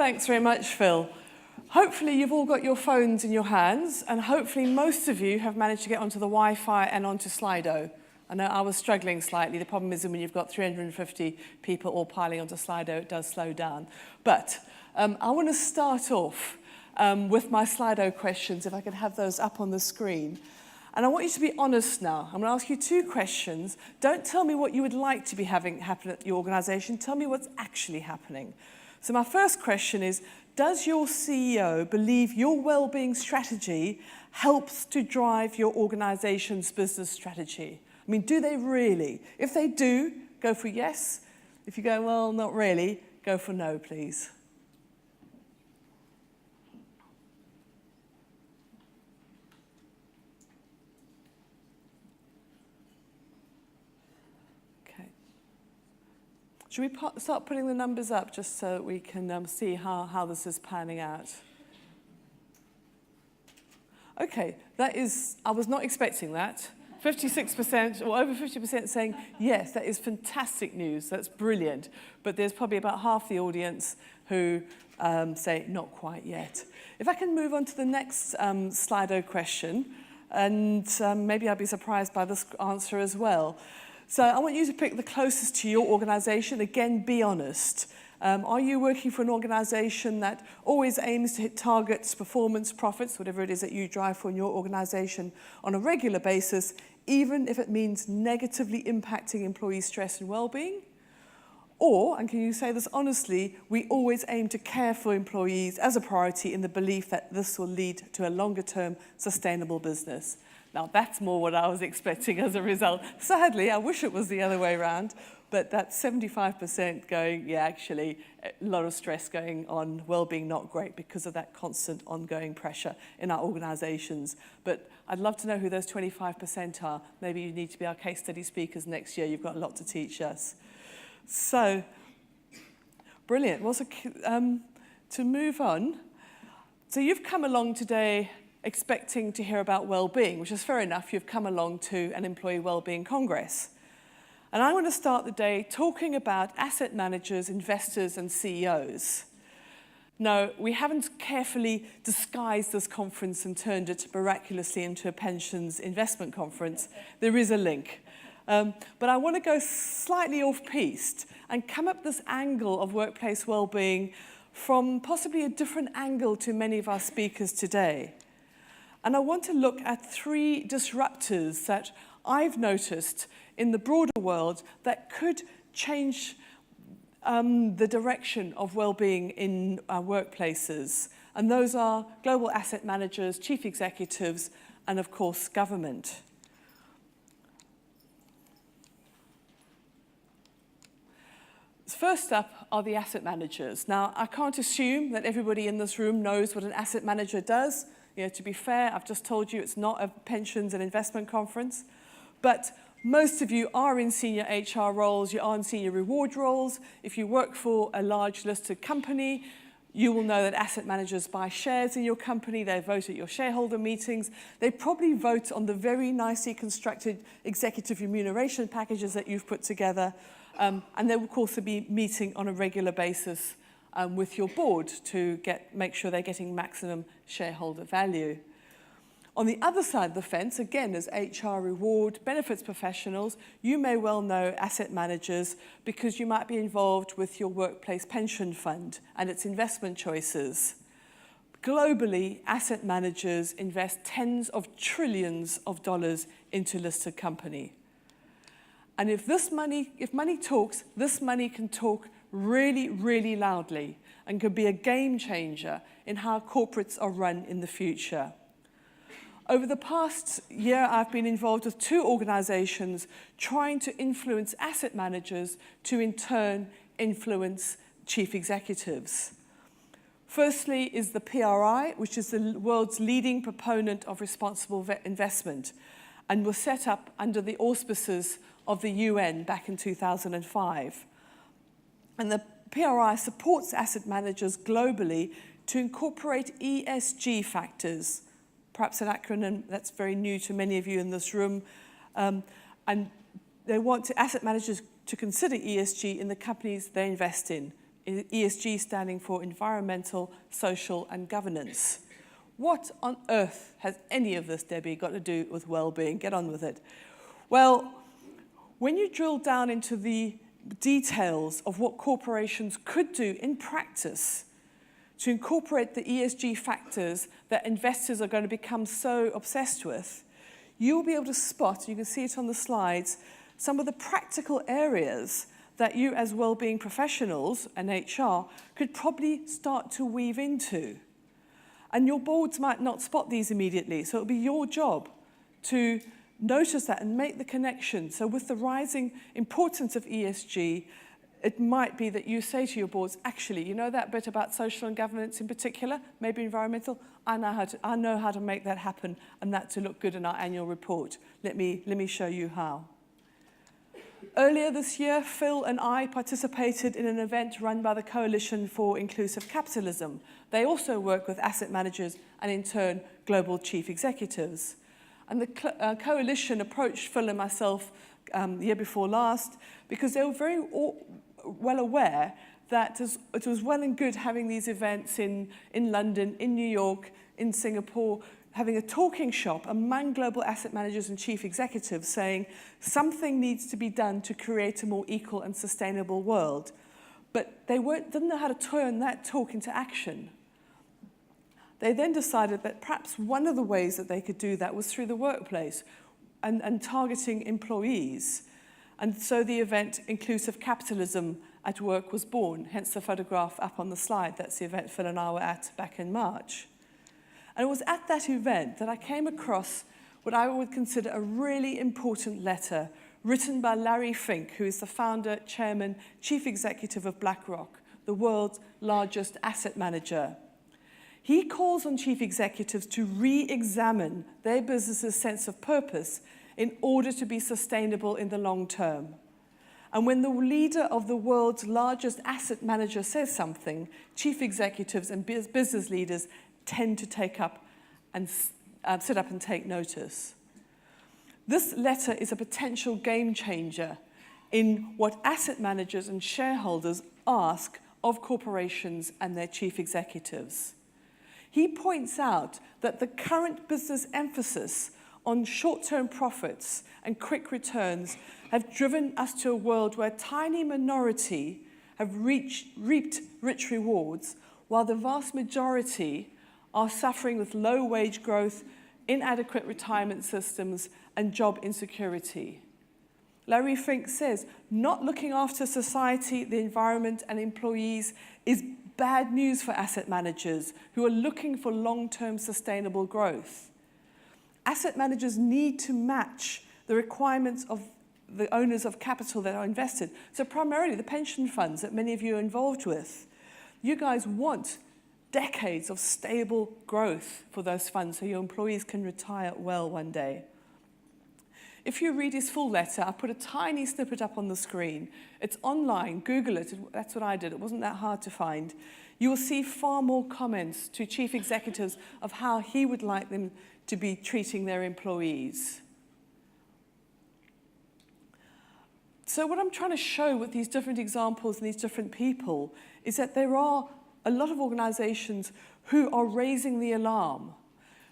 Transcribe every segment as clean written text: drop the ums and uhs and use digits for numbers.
Thanks very much, Phil. Hopefully you've all got your phones in your hands, and hopefully most of you have managed to get onto the Wi-Fi and onto Slido. I know I was struggling slightly. The problem is when you've got 350 people all piling onto Slido, it does slow down. But I want to start off with my Slido questions, if I could have those up on the screen. And I want you to be honest now. I'm going to ask you 2 questions. Don't tell me what you would like to be having happen at your organisation. Tell me what's actually happening. So my first question is, does your CEO believe your wellbeing strategy helps to drive your organisation's business strategy? I mean, do they really? If they do, go for yes. If you go, well, not really, go for no, please. Should we start putting the numbers up just so that we can see how this is panning out? Okay, that is, I was not expecting that. 56% or over 50% saying, yes, that is fantastic news, that's brilliant. But there's probably about half the audience who say, not quite yet. If I can move on to the next Slido question, and maybe I'll be surprised by this answer as well. So I want you to pick the closest to your organisation. Again, be honest. Are you working for an organisation that always aims to hit targets, performance, profits, whatever it is that you drive for in your organisation on a regular basis, even if it means negatively impacting employee stress and well-being? Or, and can you say this honestly, we always aim to care for employees as a priority in the belief that this will lead to a longer-term sustainable business. Now, that's more what I was expecting as a result. Sadly, I wish it was the other way around, but that's 75% going, yeah, actually, a lot of stress going on, well-being not great because of that constant ongoing pressure in our organisations. But I'd love to know who those 25% are. Maybe you need to be our case study speakers next year. You've got a lot to teach us. So, brilliant. Well, so, to move on, so you've come along today expecting to hear about well-being, which is fair enough. You've come along to an Employee Wellbeing Congress. And I want to start the day talking about asset managers, investors, and CEOs. No, we haven't carefully disguised this conference and turned it miraculously into a pensions investment conference. There is a link. But I want to go slightly off-piste and come up this angle of workplace well-being from possibly a different angle to many of our speakers today. And I want to look at 3 disruptors that I've noticed in the broader world that could change the direction of well-being in our workplaces. And those are global asset managers, chief executives, and of course, government. First up are the asset managers. Now, I can't assume that everybody in this room knows what an asset manager does. You know, to be fair, I've just told you it's not a pensions and investment conference, but most of you are in senior HR roles, you are in senior reward roles. If you work for a large listed company, you will know that asset managers buy shares in your company, they vote at your shareholder meetings, they probably vote on the very nicely constructed executive remuneration packages that you've put together, and they will of course be meeting on a regular basis with your board to make sure they're getting maximum shareholder value. On the other side of the fence, again, as HR reward benefits professionals, you may well know asset managers because you might be involved with your workplace pension fund and its investment choices. Globally, asset managers invest tens of trillions of dollars into listed company. And if money talks, this money can talk really, really loudly and could be a game changer in how corporates are run in the future. Over the past year, I've been involved with 2 organizations trying to influence asset managers to in turn influence chief executives. Firstly is the PRI, which is the world's leading proponent of responsible investment and was set up under the auspices of the UN back in 2005. And the PRI supports asset managers globally to incorporate ESG factors, perhaps an acronym that's very new to many of you in this room, and they want asset managers to consider ESG in the companies they invest in ESG standing for environmental, social, and governance. What on earth has any of this, Debbie, got to do with well-being? Get on with it. Well, when you drill down into the details of what corporations could do in practice to incorporate the ESG factors that investors are going to become so obsessed with, you'll be able to spot, you can see it on the slides, some of the practical areas that you as well-being professionals and HR could probably start to weave into. And your boards might not spot these immediately, so it'll be your job to notice that and make the connection. So with the rising importance of ESG, it might be that you say to your boards, actually, you know that bit about social and governance in particular, maybe environmental? I know how to make that happen and that to look good in our annual report. Let me show you how. Earlier this year, Phil and I participated in an event run by the Coalition for Inclusive Capitalism. They also work with asset managers and, in turn, global chief executives. And the coalition approached Phil and myself the year before last because they were very well aware that it was well and good having these events in London, in New York, in Singapore, having a talking shop among global asset managers and chief executives saying something needs to be done to create a more equal and sustainable world. But they didn't know how to turn that talk into action. They then decided that perhaps one of the ways that they could do that was through the workplace and targeting employees. And so the event Inclusive Capitalism at Work was born, hence the photograph up on the slide. That's the event Phil and I were at back in March. And it was at that event that I came across what I would consider a really important letter written by Larry Fink, who is the founder, chairman, chief executive of BlackRock, the world's largest asset manager. He calls on chief executives to re-examine their business's sense of purpose in order to be sustainable in the long term. And when the leader of the world's largest asset manager says something, chief executives and business leaders tend to take up and sit up and take notice. This letter is a potential game changer in what asset managers and shareholders ask of corporations and their chief executives. He points out that the current business emphasis on short-term profits and quick returns have driven us to a world where a tiny minority have reaped rich rewards, while the vast majority are suffering with low wage growth, inadequate retirement systems, and job insecurity. Larry Fink says, not looking after society, the environment, and employees is bad news for asset managers who are looking for long-term sustainable growth. Asset managers need to match the requirements of the owners of capital that are invested. So primarily the pension funds that many of you are involved with. You guys want decades of stable growth for those funds so your employees can retire well one day. If you read his full letter, I put a tiny snippet up on the screen. It's online, Google it, that's what I did, it wasn't that hard to find. You will see far more comments to chief executives of how he would like them to be treating their employees. So what I'm trying to show with these different examples and these different people is that there are a lot of organizations who are raising the alarm,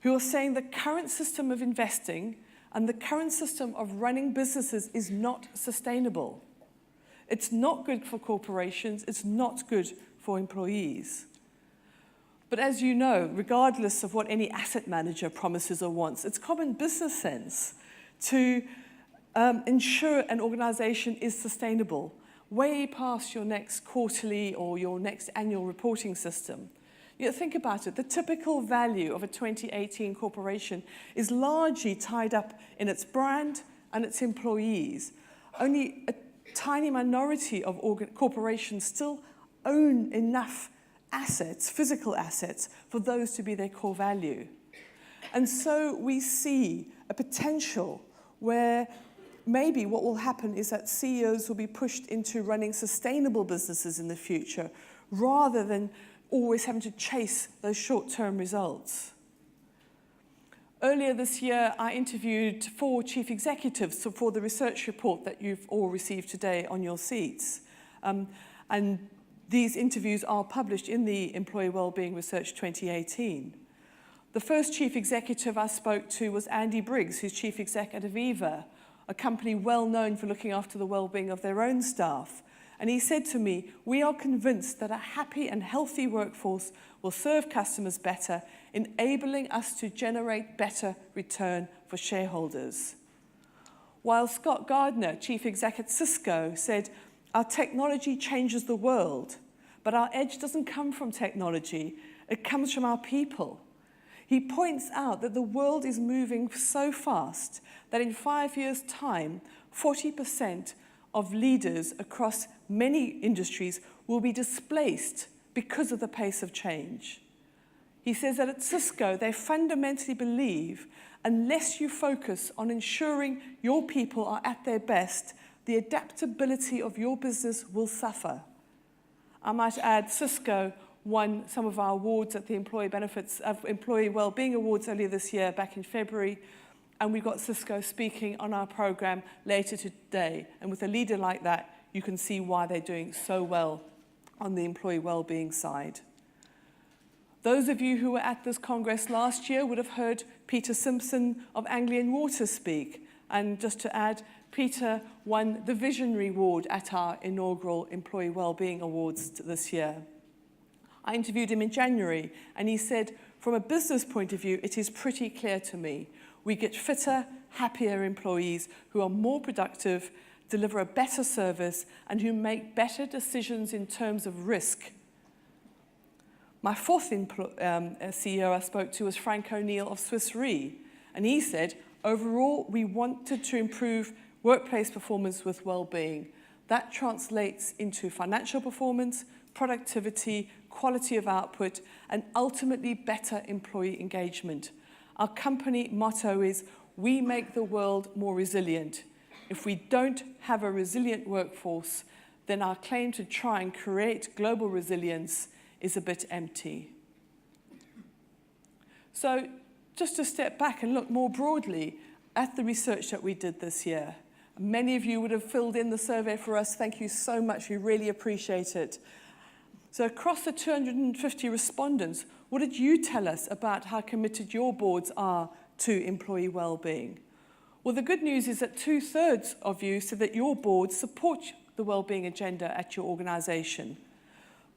who are saying the current system of investing and the current system of running businesses is not sustainable. It's not good for corporations, it's not good for employees. But as you know, regardless of what any asset manager promises or wants, it's common business sense to ensure an organization is sustainable, way past your next quarterly or your next annual reporting system. You know, think about it. The typical value of a 2018 corporation is largely tied up in its brand and its employees. Only a tiny minority of corporations still own enough assets, physical assets, for those to be their core value. And so we see a potential where maybe what will happen is that CEOs will be pushed into running sustainable businesses in the future rather than always having to chase those short-term results. Earlier this year, I interviewed 4 chief executives for the research report that you've all received today on your seats. And These interviews are published in the Employee Wellbeing Research 2018. The first chief executive I spoke to was Andy Briggs, who's chief exec at Aviva, a company well known for looking after the well-being of their own staff. And he said to me, "We are convinced that a happy and healthy workforce will serve customers better, enabling us to generate better return for shareholders." While Scott Gardner, chief exec at Cisco, said, "Our technology changes the world, but our edge doesn't come from technology, it comes from our people." He points out that the world is moving so fast that in 5 years' time, 40% of leaders across many industries will be displaced because of the pace of change. He says that at Cisco, they fundamentally believe unless you focus on ensuring your people are at their best, the adaptability of your business will suffer. I might add, Cisco won some of our awards at the Employee Wellbeing Awards earlier this year, back in February, and we've got Cisco speaking on our program later today. And with a leader like that, you can see why they're doing so well on the employee wellbeing side. Those of you who were at this Congress last year would have heard Peter Simpson of Anglian Water speak. And just to add, Peter won the Visionary Award at our inaugural Employee Wellbeing Awards this year. I interviewed him in January, and he said, "From a business point of view, it is pretty clear to me. We get fitter, happier employees who are more productive, deliver a better service, and who make better decisions in terms of risk." My fourth CEO I spoke to was Frank O'Neill of Swiss Re, and he said, "Overall, we wanted to improve workplace performance with well-being. That translates into financial performance, productivity, quality of output, and ultimately better employee engagement. Our company motto is, we make the world more resilient. If we don't have a resilient workforce, then our claim to try and create global resilience is a bit empty." So just to step back and look more broadly at the research that we did this year. Many of you would have filled in the survey for us. Thank you so much. We really appreciate it. So across the 250 respondents, what did you tell us about how committed your boards are to employee well-being? Well, the good news is that 2/3 of you said that your boards support the well-being agenda at your organization.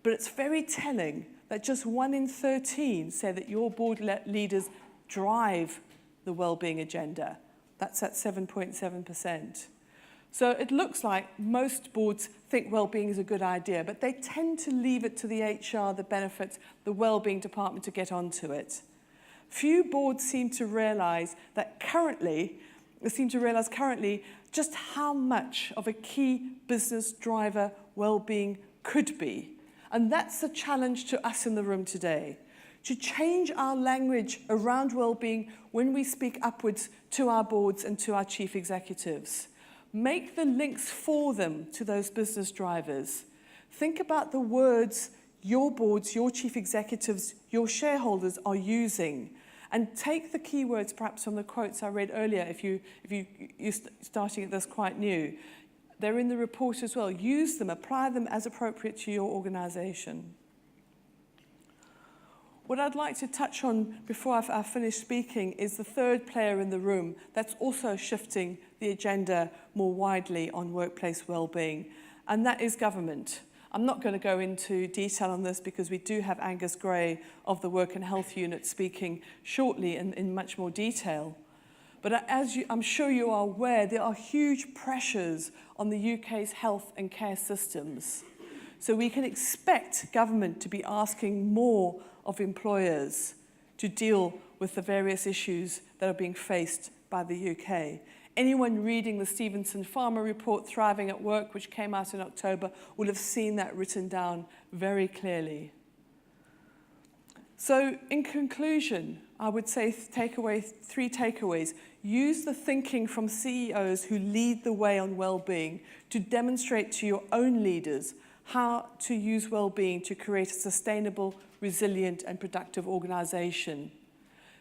But it's very telling that just 1 in 13 say that your board leaders drive the well-being agenda. That's at 7.7%. So it looks like most boards think well-being is a good idea, but they tend to leave it to the HR, the benefits, the well-being department to get onto it. Few boards seem to realize currently just how much of a key business driver well-being could be. And that's the challenge to us in the room today, to change our language around well-being when we speak upwards to our boards and to our chief executives. Make the links for them to those business drivers. Think about the words your boards, your chief executives, your shareholders are using, and take the keywords perhaps from the quotes I read earlier if you're starting at this quite new. They're in the report as well. Use them, apply them as appropriate to your organization. What I'd like to touch on before I finish speaking is the third player in the room that's also shifting the agenda more widely on workplace well-being, and that is government. I'm not going to go into detail on this because we do have Angus Gray of the Work and Health Unit speaking shortly in much more detail. But I'm sure you are aware, there are huge pressures on the UK's health and care systems. So we can expect government to be asking more of employers to deal with the various issues that are being faced by the UK. Anyone reading the Stevenson Farmer report, Thriving at Work, which came out in October, will have seen that written down very clearly. So in conclusion, I would say three takeaways. Use the thinking from CEOs who lead the way on well-being to demonstrate to your own leaders how to use well-being to create a sustainable, resilient, and productive organization.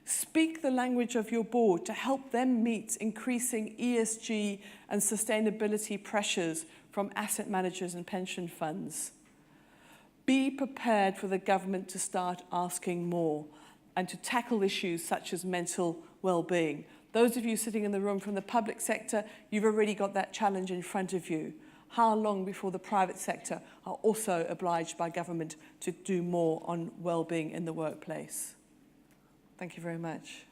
Speak the language of your board to help them meet increasing ESG and sustainability pressures from asset managers and pension funds. Be prepared for the government to start asking more and to tackle issues such as mental well-being. Those of you sitting in the room from the public sector, you've already got that challenge in front of you. How long before the private sector are also obliged by government to do more on well-being in the workplace? Thank you very much.